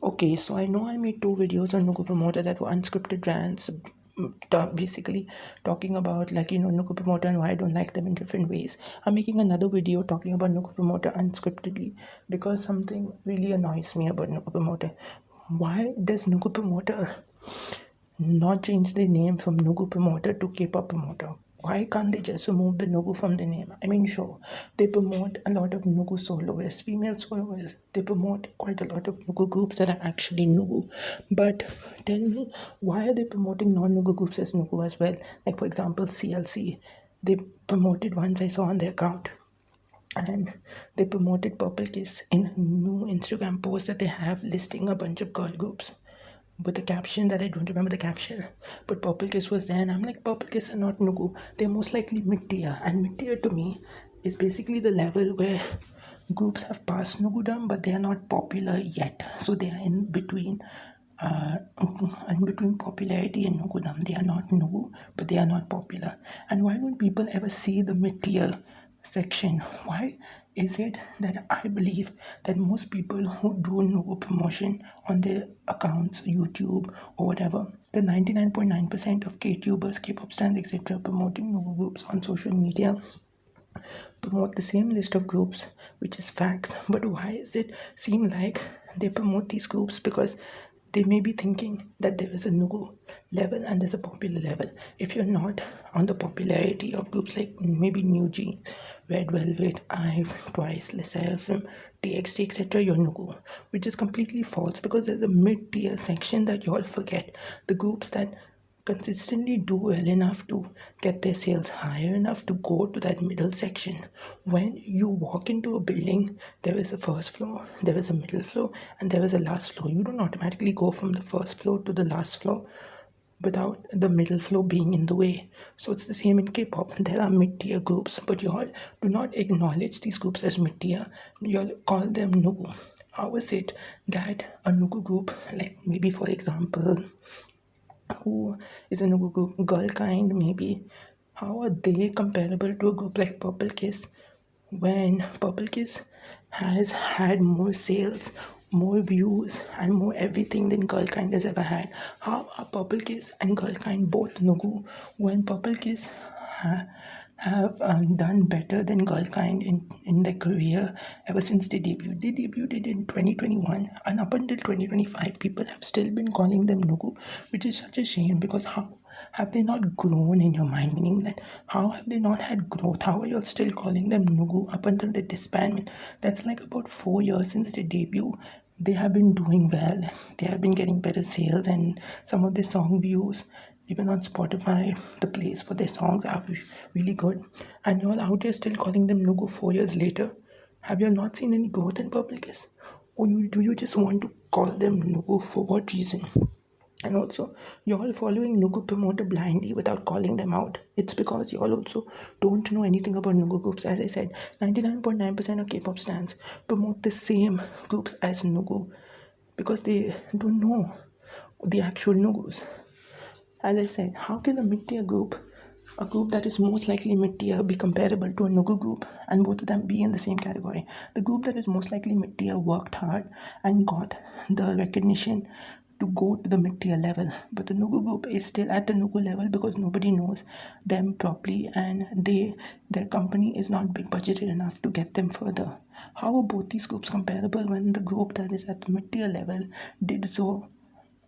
Okay, so I know I made two videos on Nugupromoter that were unscripted rants, basically talking about Nugupromoter and why I don't like them in different ways. I'm making another video talking about Nugupromoter unscriptedly because something really annoys me about Nugupromoter. Why does Nugupromoter not change the name from Nugupromoter to Kpop promoter? Why can't they just remove the Nugu from the name? I mean, sure, they promote a lot of Nugu soloists, female soloists. They promote quite a lot of Nugu groups that are actually Nugu. But tell me, why are they promoting non-Nugu groups as Nugu as well? Like, for example, CLC. They promoted once I saw on their account. And they promoted Purple Kiss in a new Instagram post that they have listing a bunch of girl groups with the caption that I don't remember the caption, but Purple Kiss was there, and I'm like, Purple Kiss are not Nugu. They're most likely mid-tier, and mid-tier to me is basically the level where groups have passed Nugudam, but they are not popular yet. So they are in between popularity and Nugudam. They are not Nugu, but they are not popular. And why don't people ever see the mid-tier section? Why is it that I believe that most people who do Nugu promotion on their accounts, YouTube or whatever, the 99.9% of K-tubers, K-pop stans, etc. promoting Nugu groups on social media promote the same list of groups, which is facts. But why is it seem like they promote these groups? Because they may be thinking that there is a Nugu level and there's a popular level. If you're not on the popularity of groups like maybe New Jeans, Red Velvet, IVE, Twice, LE SSERAFIM, TXT, etc., you're Nugu, which is completely false because there's a mid-tier section that you all forget. The groups that consistently do well enough to get their sales higher enough to go to that middle section. When you walk into a building, there is a first floor, there is a middle floor, and there is a last floor. You don't automatically go from the first floor to the last floor without the middle floor being in the way. So it's the same in K-pop. There are mid-tier groups, but you all do not acknowledge these groups as mid-tier. You all call them Nugu. How is it that a Nugu group, like maybe for example, who is a Nugu group, Girl Kind maybe, how are they comparable to a group like Purple Kiss when Purple Kiss has had more sales, more views, and more everything than Girl Kind has ever had? How are Purple Kiss and Girl Kind both Nugu when Purple Kiss have done better than Girl Kind in their career ever since they debuted? They debuted in 2021, and up until 2025, people have still been calling them Nugu, which is such a shame because how have they not grown in your mind? Meaning that how have they not had growth? How are you all still calling them Nugu up until the disbandment? That's like about 4 years since they debut. They have been doing well. They have been getting better sales, and some of their song views, even on Spotify, the plays for their songs are really good. And you're out here still calling them Nugu 4 years later. Have you not seen any growth in Purple Kiss? Or do you just want to call them Nugu for what reason? And also, you're all following Nugupromoter blindly without calling them out. It's because you all also don't know anything about Nugu groups. As I said, 99.9% of K-pop stans promote the same groups as Nugu because they don't know the actual Nugus. As I said, how can a mid-tier group, a group that is most likely mid-tier, be comparable to a Nugu group and both of them be in the same category? The group that is most likely mid-tier worked hard and got the recognition to go to the mid-tier level, but the Nugu group is still at the Nugu level because nobody knows them properly and their company is not big budgeted enough to get them further. How are both these groups comparable when the group that is at the mid-tier level did so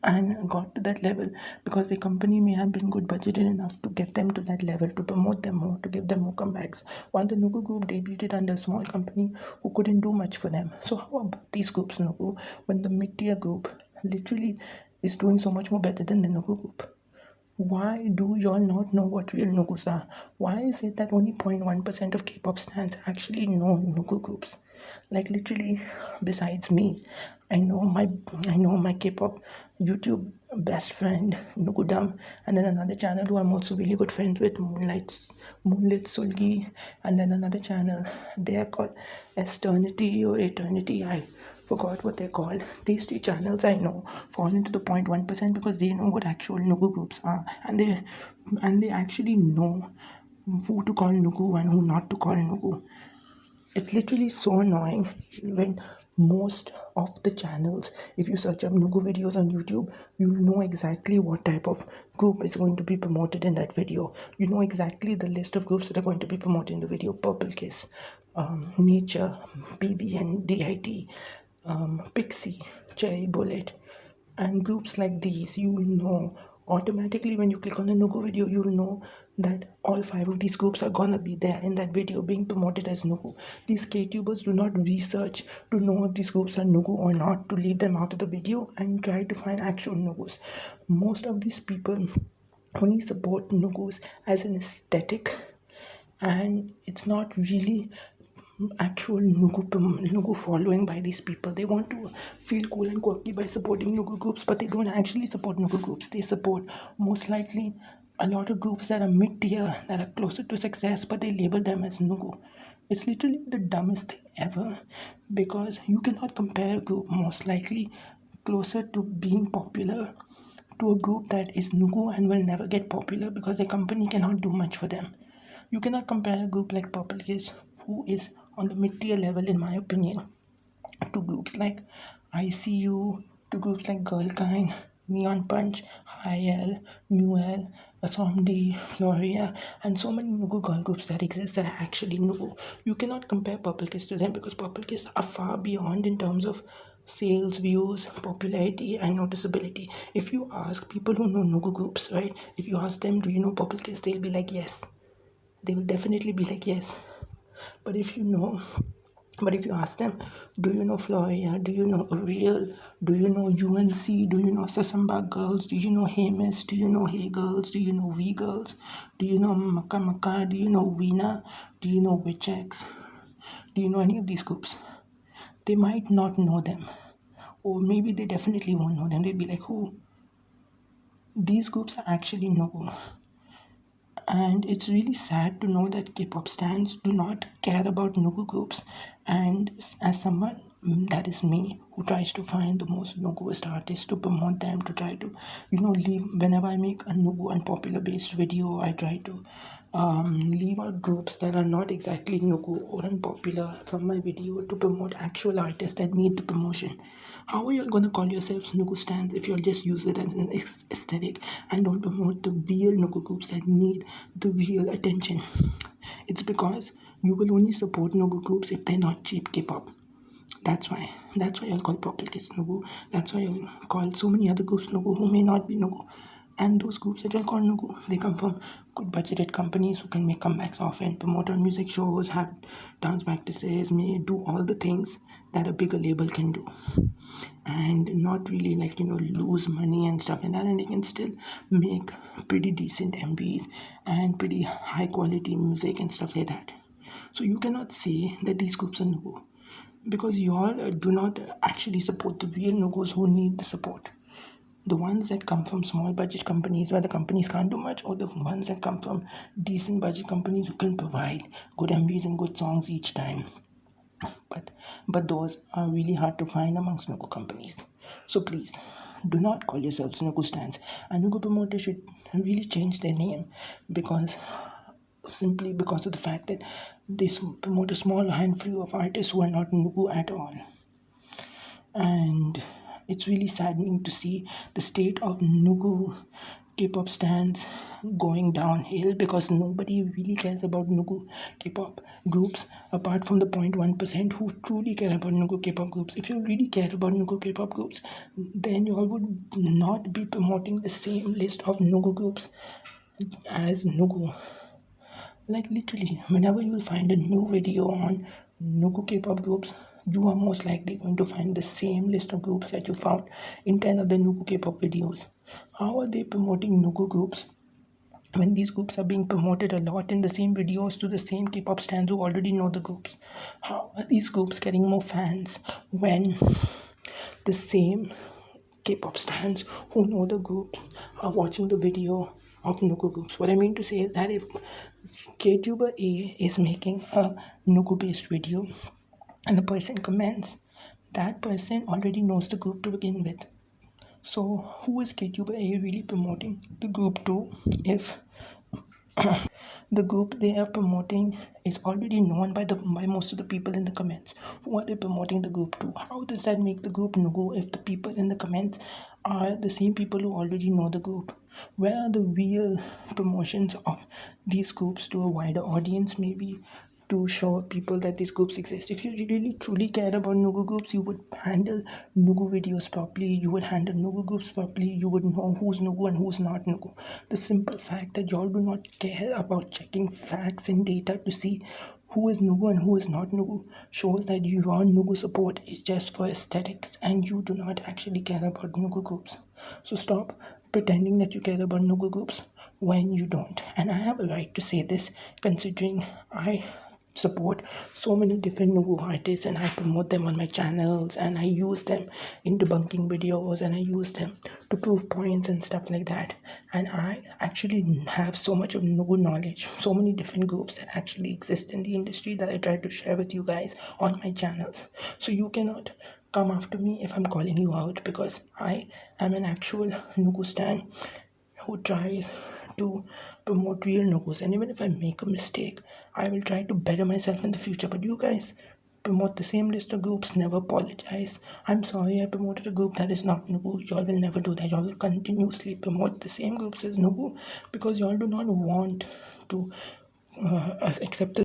and got to that level because the company may have been good budgeted enough to get them to that level, to promote them more, to give them more comebacks, while the Nugu group debuted under a small company who couldn't do much for them? So how about these groups, Nugu, when the mid-tier group literally is doing so much more better than the Nugu group? Why do y'all not know what real Nugus are? Why is it that only 0.1% of K-pop stans actually know Nugu groups? Like literally, besides me, I know my K-pop YouTube best friend Nugudam, and then another channel who I'm also really good friends with, Moonlit Sulgi, and then another channel, they are called Eternity or Eternity, I forgot what they're called. These three channels I know fall into the 0.1% because they know what actual Nugu groups are, and they actually know who to call Nugu and who not to call Nugu. It's literally so annoying when most of the channels, if you search up Nugu videos on YouTube, you'll know exactly what type of group is going to be promoted in that video. You know exactly the list of groups that are going to be promoted in the video. Purple Kiss, Nature, PVN, DIT, Pixie, Cherry Bullet, and groups like these. You will know automatically when you click on the Nugu video, you'll know that all 5 of these groups are gonna be there in that video being promoted as Nugu. These K-tubers do not research to know if these groups are Nugu or not, to leave them out of the video and try to find actual Nugus. Most of these people only support Nugus as an aesthetic, and it's not really actual Nugu following by these people. They want to feel cool and quirky by supporting Nugu groups, but they don't actually support Nugu groups. They support most likely a lot of groups that are mid-tier, that are closer to success, but they label them as Nugu. It's literally the dumbest thing ever, because you cannot compare a group most likely closer to being popular to a group that is Nugu and will never get popular because the company cannot do much for them. You cannot compare a group like Purple Kiss, who is on the mid-tier level in my opinion, to groups like ICU, to groups like Girl Kind, Neon Punch, High New L, Asomdi, Floria, and so many Nugu girl groups that exist that are actually Nugu. You cannot compare Purple Kiss to them because Purple Kiss are far beyond in terms of sales, views, popularity, and noticeability. If you ask people who know Nugu groups, right, if you ask them, do you know Purple Kiss, they'll be like, yes. They will definitely be like, yes. But if you ask them, do you know Floria? Do you know Real? Do you know UNC? Do you know Sasamba Girls? Do you know Hey Miss? Do you know Hey Girls? Do you know We Girls? Do you know Maka Maka? Do you know Weena? Do you know Witch X? Do you know any of these groups? They might not know them. Or maybe they definitely won't know them. They'll be like, who? These groups are actually no. And it's really sad to know that K-pop stans do not care about Nugu groups. And as someone, that is me, who tries to find the most Nuguist artists to promote them, to try to, leave, whenever I make a Nugu unpopular based video, I try to leave out groups that are not exactly Nugu or unpopular from my video to promote actual artists that need the promotion. How are you going to call yourselves Nugu stans if you'll just use it as an aesthetic and don't promote the real Nugu groups that need the real attention? It's because you will only support Nugu groups if they're not cheap K-pop. That's why I'll call Purple Kiss Nugu. That's why I'll call so many other groups Nugu who may not be Nugu. And those groups that I'll call Nugu, they come from good budgeted companies who can make comebacks often, promote on music shows, have dance practices, may do all the things that a bigger label can do. And not really lose money and stuff like that, and they can still make pretty decent MVs and pretty high quality music and stuff like that. So you cannot say that these groups are Nugu, because you all do not actually support the real Nugus who need the support. The ones that come from small budget companies where the companies can't do much, or the ones that come from decent budget companies who can provide good MVs and good songs each time. But those are really hard to find amongst Nugu companies. So please, do not call yourselves Nugu stans. And Nugupromoter should really change their name, simply because of the fact that they promote a small handful of artists who are not Nugu at all. And it's really saddening to see the state of Nugu K-pop stans going downhill, because nobody really cares about Nugu K-pop groups apart from the 0.1% who truly care about Nugu K-pop groups. If you really care about Nugu K-pop groups, then you all would not be promoting the same list of Nugu groups as Nugu. Like literally, whenever you'll find a new video on Nugu K-pop groups, you are most likely going to find the same list of groups that you found in 10 other Nugu K-pop videos. How are they promoting Nugu groups when these groups are being promoted a lot in the same videos to the same K-pop stans who already know the groups? How are these groups getting more fans when the same K-pop stans who know the groups are watching the video of Nugu groups? What I mean to say is that if KTuber A is making a Nugu based video and the person comments, that person already knows the group to begin with. So who is KTuber A really promoting the group to if The group they are promoting is already known by most of the people in the comments. Who are they promoting the group to? How does that make the group Nugu if the people in the comments are the same people who already know the group? Where are the real promotions of these groups to a wider audience? Maybe to show people that these groups exist. If you really truly care about Nugu groups, you would handle Nugu videos properly, you would handle Nugu groups properly, you would know who's Nugu and who's not Nugu. The simple fact that y'all do not care about checking facts and data to see who is Nugu and who is not Nugu shows that your Nugu support is just for aesthetics and you do not actually care about Nugu groups. So stop pretending that you care about Nugu groups when you don't. And I have a right to say this considering I support so many different Nugu artists and I promote them on my channels and I use them in debunking videos and I use them to prove points and stuff like that. And I actually have so much of Nugu knowledge, so many different groups that actually exist in the industry that I try to share with you guys on my channels. So you cannot come after me if I'm calling you out, because I am an actual Nugu stan who tries to promote real Nugus. And even if I make a mistake, I will try to better myself in the future. But you guys promote the same list of groups, never apologize. I'm sorry I promoted a group that is not Nugu. Y'all will never do that. Y'all will continuously promote the same groups as Nugu because y'all do not want to accept the